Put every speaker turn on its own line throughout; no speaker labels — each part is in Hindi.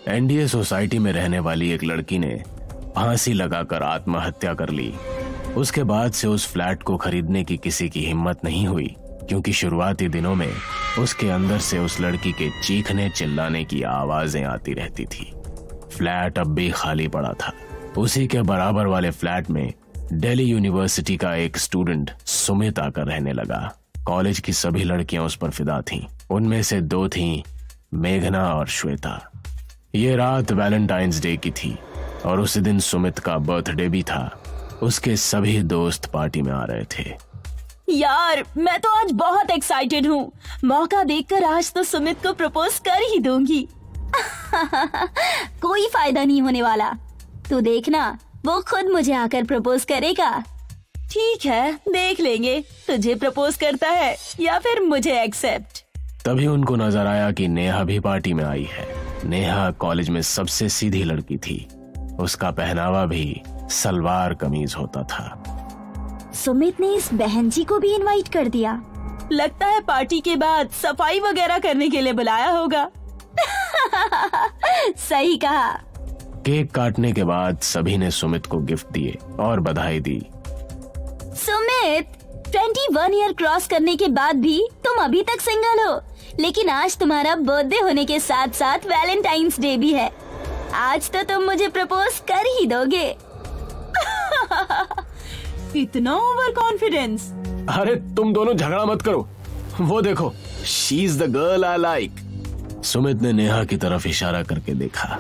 एनडीए सोसाइटी में रहने वाली एक लड़की ने फांसी लगाकर आत्महत्या कर ली। उसके बाद से उस फ्लैट को खरीदने की किसी की हिम्मत नहीं हुई, क्योंकि शुरुआती दिनों में उसके अंदर से उस लड़की के चीखने चिल्लाने की आवाजें आती रहती थी। फ्लैट अब भी खाली पड़ा था। उसी के बराबर वाले फ्लैट में दिल्ली यूनिवर्सिटी का एक स्टूडेंट सुमित आकर रहने लगा। कॉलेज की सभी लड़कियां उस पर फिदा थीं। उनमें से 2 थीं, मेघना और श्वेता। ये रात वैलेंटाइंस डे की थी और उसी दिन सुमित का बर्थडे भी था। उसके सभी दोस्त पार्टी में आ रहे थे।
यार, मैं तो आज बहुत एक्साइटेड हूँ। मौका देखकर आज तो सुमित को प्रपोज कर ही दूंगी। कोई फायदा नहीं होने वाला। तू देखना, वो खुद मुझे आकर प्रपोज करेगा। ठीक है, देख लेंगे तुझे प्रपोज करता है या फिर मुझे एक्सेप्ट।
तभी उनको नजर आया कि नेहा भी पार्टी में आई है। नेहा कॉलेज में सबसे सीधी लड़की थी। उसका पहनावा भी सलवार कमीज होता था।
सुमित ने इस बहन जी को भी इनवाइट कर दिया। लगता है पार्टी के बाद सफाई वगैरह करने के लिए बुलाया होगा। सही कहा।
केक काटने के बाद सभी ने सुमित को गिफ्ट दिए और बधाई दी।
सुमित, 21 ईयर क्रॉस करने के बाद भी तुम अभी तक सिंगल हो, लेकिन आज तुम्हारा बर्थडे होने के साथ साथ वैलेंटाइंस डे भी है। आज तो तुम मुझे प्रपोज कर ही दोगे। इतना ओवर कॉन्फिडेंस।
अरे तुम दोनों झगड़ा मत करो। वो देखो, she is the girl I like. Sumit ने नेहा की तरफ इशारा करके देखा।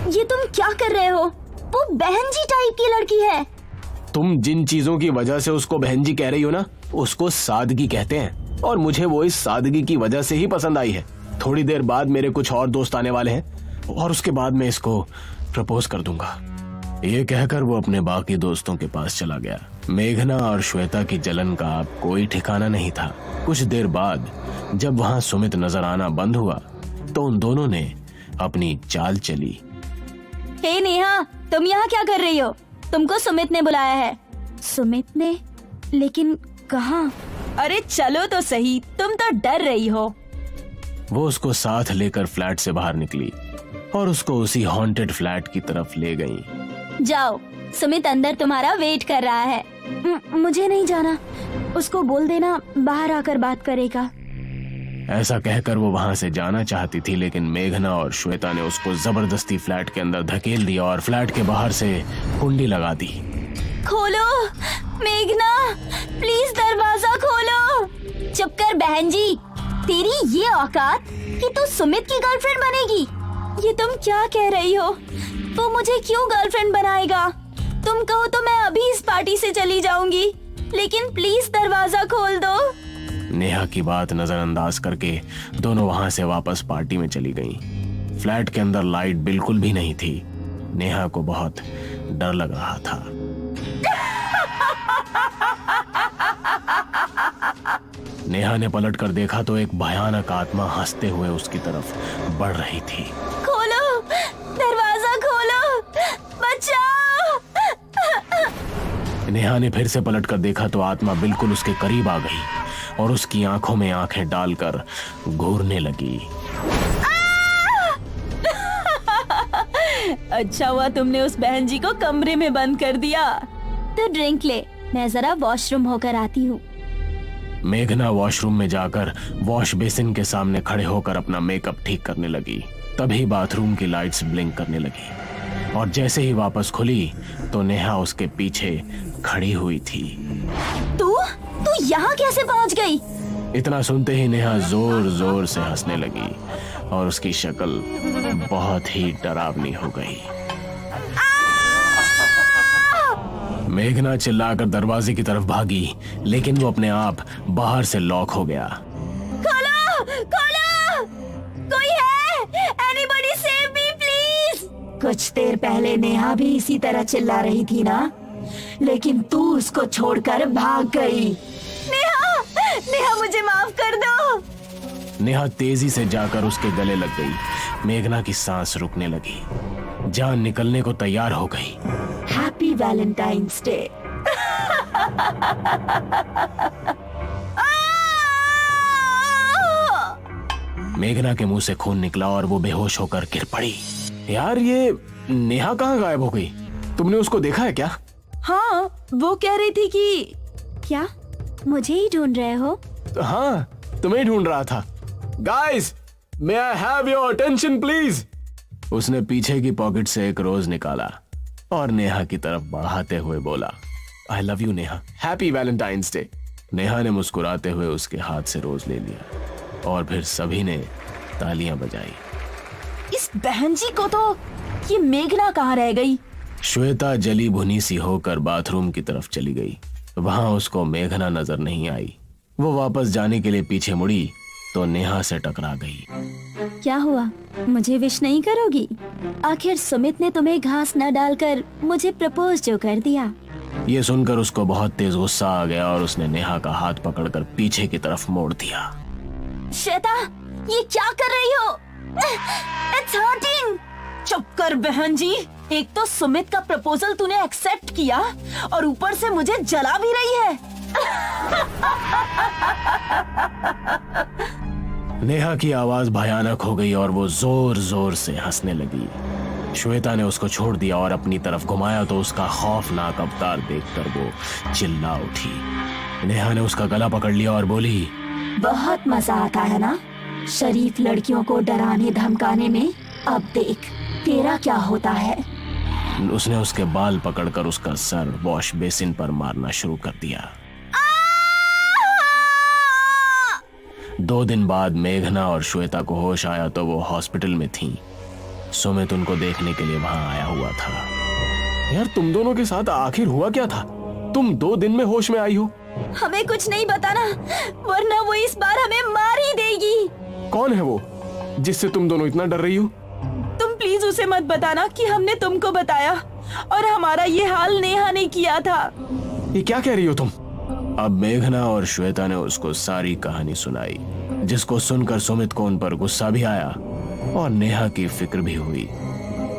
ये तुम क्या कर रहे हो? वो बहन जी टाइप की लड़की है।
तुम जिन चीजों की वजह से उसको बहन जी कह रही हो ना, उसको सादगी कहते हैं, और मुझे वो इस सादगी की वजह से ही पसंद आई है। थोड़ी देर बाद मेरे कुछ और दोस्त आने वाले हैं और उसके बाद मैं इसको प्रपोज कर दूंगा। ये कहकर वो अपने बाकी दोस्तों के पास चला गया। मेघना और श्वेता की जलन का अब कोई ठिकाना नहीं था। कुछ देर बाद जब वहां सुमित नजर आना बंद हुआ तो उन दोनों ने अपनी चाल चली।
हे नेहा, तुम यहाँ क्या कर रही हो? तुमको सुमित ने बुलाया है। सुमित ने? लेकिन कहाँ? अरे चलो तो सही, तुम तो डर रही हो।
वो उसको साथ लेकर फ्लैट से बाहर निकली और उसको उसी हॉन्टेड फ्लैट की तरफ ले गई।
जाओ, सुमित अंदर तुम्हारा वेट कर रहा है। मुझे नहीं जाना, उसको बोल देना बाहर आकर बात करेगा।
ऐसा कहकर वो वहां से जाना चाहती थी, लेकिन मेघना और श्वेता ने उसको जबरदस्ती फ्लैट के अंदर धकेल दिया और फ्लैट के बाहर से कुंडी लगा दी।
खोलो मेघना, प्लीज दरवाजा खोलो। चुप कर बहन जी, तेरी ये औकात कि तू सुमित की गर्लफ्रेंड बनेगी? ये तुम क्या कह रही हो? वो मुझे क्यों गर्लफ्रेंड बनाएगा? तुम कहो तो मैं अभी इस पार्टी से चली जाऊंगी, लेकिन प्लीज दरवाजा खोल दो।
नेहा की बात नजरअंदाज करके दोनों वहां से वापस पार्टी में चली गईं। फ्लैट के अंदर लाइट बिल्कुल भी नहीं थी। नेहा को बहुत डर लग रहा था। नेहा ने पलट कर देखा तो एक भयानक आत्मा हंसते हुए उसकी तरफ बढ़ रही थी।
खोलो, दरवाजा खोलो, बचाओ।
नेहा ने फिर से पलट कर देखा तो आत्मा बिल्कुल उसके करीब आ गई और उसकी आंखों में आंखें डालकर घूरने लगी।
अच्छा हुआ तुमने उस बहन जी को कमरे में बंद कर दिया। तो ड्रिंक ले, मैं जरा वॉशरूम होकर आती हूँ।
मेघना वॉशरूम में जाकर वॉश बेसिन के सामने खड़े होकर अपना मेकअप ठीक करने लगी। तभी बाथरूम की लाइट्स ब्लिंक करने लगी और जैसे ही वापस खुली तो नेहा उसके पीछे खड़ी हुई थी।
तू यहाँ कैसे पहुँच गई?
इतना सुनते ही नेहा जोर जोर से हंसने लगी और उसकी शक्ल बहुत ही डरावनी हो गई। मेघना चिल्लाकर दरवाजे की तरफ भागी, लेकिन वो अपने आप बाहर से लॉक हो गया।
खोलो, खोलो, कोई है? Anybody save me, please? कुछ देर पहले नेहा भी इसी तरह चिल्ला रही थी ना, लेकिन तू उसको छोड़कर भाग गई। नेहा, नेहा मुझे माफ कर दो।
नेहा तेजी से जाकर उसके गले लग गई। मेघना की सांस रुकने लगी, जान निकलने को तैयार हो गई।
Happy Valentine's day.
मेघना के मुंह से खून निकला और वो बेहोश होकर गिर पड़ी। यार ये नेहा कहाँ गायब हो गई? तुमने उसको देखा है क्या?
हाँ, वो कह रही थी कि
क्या मुझे ही ढूंढ रहे हो?
हाँ, तुम्हें ढूंढ रहा था। Guys, may I have your attention please? उसने पीछे की पॉकेट से एक रोज निकाला और नेहा की तरफ बढ़ाते हुए बोला, I love you Neha, happy Valentine's day. Neha ने मुस्कुराते हुए उसके हाथ से रोज ले लिया और फिर सभी ने तालियां बजाई।
इस बहन जी को तो ये मेघना कहाँ रह गई?
श्वेता जली भुनी सी होकर बाथरूम की तरफ चली गई। वहां उसको मेघना नजर नहीं आई। वो वापस जाने के लिए पीछे मुड़ी तो नेहा से टकरा गई।
क्या हुआ, मुझे विश नहीं करोगी? आखिर सुमित ने तुम्हें घास न डालकर मुझे प्रपोज जो कर दिया।
ये सुनकर उसको बहुत तेज गुस्सा आ गया और उसने नेहा का हाथ पकड़कर पीछे की तरफ मोड़ दिया।
श्वेता, ये क्या कर रही हो? It's hurting!
चुप कर बहन जी, एक तो सुमित का प्रपोजल तूने एक्सेप्ट किया और ऊपर से मुझे जला भी रही है।
नेहा की आवाज भयानक हो गई और वो जोर जोर से हंसने लगी। श्वेता ने उसको छोड़ दिया और अपनी तरफ घुमाया तो उसका खौफनाक अवतार देखकर वो चिल्ला उठी। नेहा ने उसका गला पकड़ लिया और बोली,
बहुत मजा आता है ना शरीफ लड़कियों को डराने धमकाने में? अब देख तेरा क्या होता है।
उसने उसके बाल पकड़कर उसका सर वॉश बेसिन पर मारना शुरू कर दिया। 2 दिन बाद मेघना और श्वेता को होश आया तो वो हॉस्पिटल में थीं। सुमित उनको देखने के लिए वहां आया हुआ था। यार तुम दोनों के साथ आखिर हुआ क्या था? तुम 2 दिन में होश में आई हो।
हमें कुछ नहीं बताना, वरना वो इस बार हमें मार ही देगी।
कौन है वो जिससे तुम दोनों इतना डर रही हो?
तुम प्लीज उसे मत बताना कि हमने तुमको बताया और हमारा ये हाल नेहा ने किया था।
ये क्या कह रही हो तुम? अब मेघना और श्वेता ने उसको सारी कहानी सुनाई, जिसको सुनकर सुमित को उन पर गुस्सा भी आया और नेहा की फिक्र भी हुई।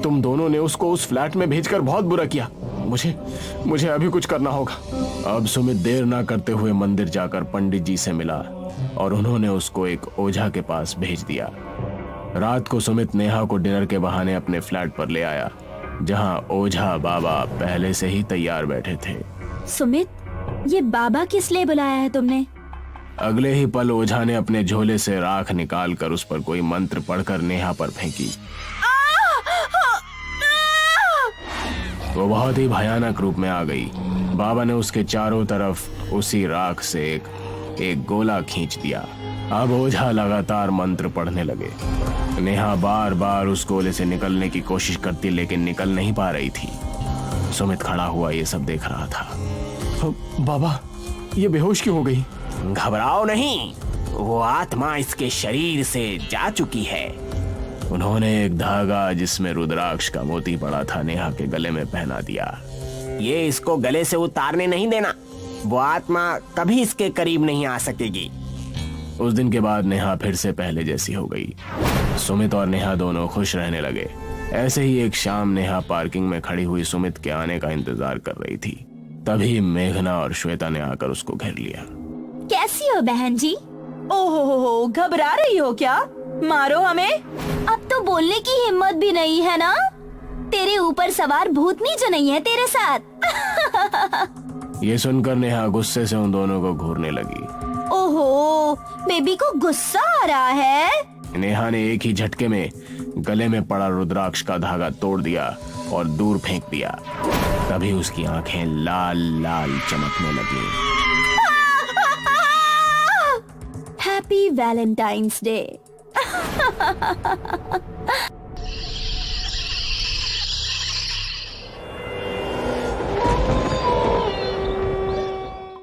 तुम दोनों ने उसको उस फ्लैट में भेजकर बहुत बुरा किया। मुझे अभी कुछ करना होगा। अब सुमित देर ना करते हुए मंदिर जाकर पंडित जी से मिला और उन्होंने उसको एक ओझा के पास भेज दिया। रात को सुमित नेहा को डिनर के बहाने अपने फ्लैट पर ले आया, जहां ओझा बाबा पहले से ही तैयार बैठे थे।
सुमित, ये बाबा किस लिए बुलाया है तुमने?
अगले ही पल ओझा ने अपने झोले से राख निकालकर उस पर कोई मंत्र पढ़कर नेहा पर फेंकी। वो बहुत ही भयानक रूप में आ गई। बाबा ने उसके चारों तरफ उसी राख से एक गोला खींच दिया। अब ओझा लगातार मंत्र पढ़ने लगे। नेहा बार बार उस गोले से निकलने की कोशिश करती लेकिन निकल नहीं पा रही थी। सुमित खड़ा हुआ ये सब देख रहा था। बाबा, ये बेहोश क्यों हो गई?
घबराओ नहीं, वो आत्मा इसके शरीर से जा चुकी है।
उन्होंने एक धागा जिसमें रुद्राक्ष का मोती पड़ा था नेहा के गले में पहना दिया।
ये इसको गले से उतारने नहीं देना, वो आत्मा कभी इसके करीब नहीं आ सकेगी।
उस दिन के बाद नेहा फिर से पहले जैसी हो गई। सुमित और नेहा दोनों खुश रहने लगे। ऐसे ही एक शाम नेहा पार्किंग में खड़ी हुई सुमित के आने का इंतजार कर रही थी। तभी मेघना और श्वेता ने आकर उसको घेर लिया।
कैसी हो बहन जी?
ओहो, घबरा रही हो क्या? मारो हमें।
अब तो बोलने की हिम्मत भी नहीं है ना? तेरे ऊपर सवार भूतनी जो नहीं है तेरे साथ।
ये सुनकर नेहा गुस्से से उन दोनों को घूरने लगी।
ओहो, बेबी को गुस्सा आ रहा है।
नेहा ने एक ही झटके में गले में पड़ा रुद्राक्ष का धागा तोड़ दिया और दूर फेंक दिया। तभी उसकी आंखें लाल लाल चमकने लगी।
Happy Valentine's day.